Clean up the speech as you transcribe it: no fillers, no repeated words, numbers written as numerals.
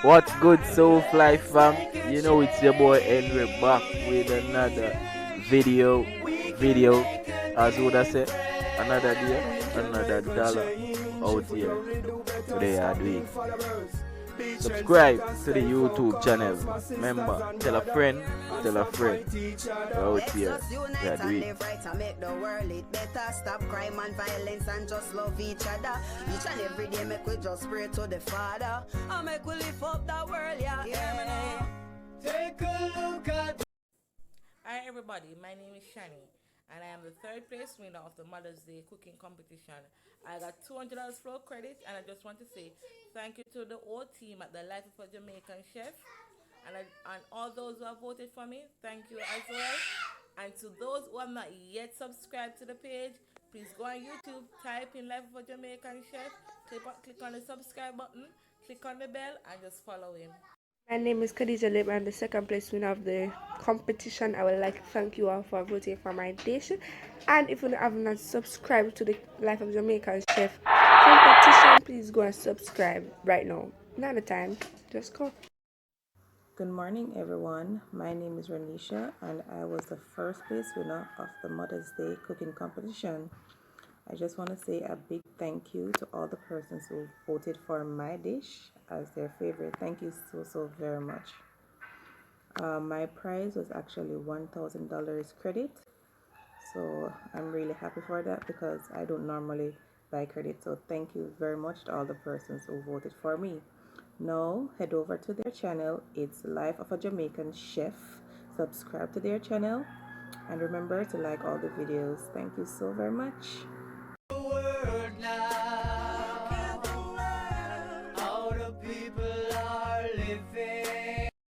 What's good, Soulfly fam? You know it's your boy Henry back with another video. As would I say, another day, another dollar out here. Today I do it. Subscribe to the YouTube channel. Remember, tell a friend, tell a friend. We're out here. We are doing it. Make the world it better. Stop crime and violence and just love each other. Each and every day make we just pray to the Father. I make we lift up the world, yeah. Take a look at. Hi everybody, my name is Shani and I am the third place winner of the Mother's Day cooking competition. I got $200 flow credit and I just want to say thank you to the whole team at the Life of a Jamaican Chef and all those who have voted for me, thank you as well. And to those who have not yet subscribed to the page, please go on YouTube, type in Life of a Jamaican Chef, click on the subscribe button, click on the bell and just follow him. My name is Khadija Lib. I'm the second place winner of the competition. I would like to thank you all for voting for my dish. And if you have not subscribed to the Life of Jamaican Chef competition, please go and subscribe right now. Not the time, just go. Good morning, everyone. My name is Renisha, and I was the first place winner of the Mother's Day cooking competition. I just want to say a big thank you to all the persons who voted for my dish as their favorite. Thank you so very much. My prize was actually $1,000 credit, so I'm really happy for that because I don't normally buy credit. So thank you very much to all the persons who voted for me. Now head over to their channel. It's Life of a Jamaican Chef. Subscribe to their channel and remember to like all the videos. Thank you so very much. How the people are living.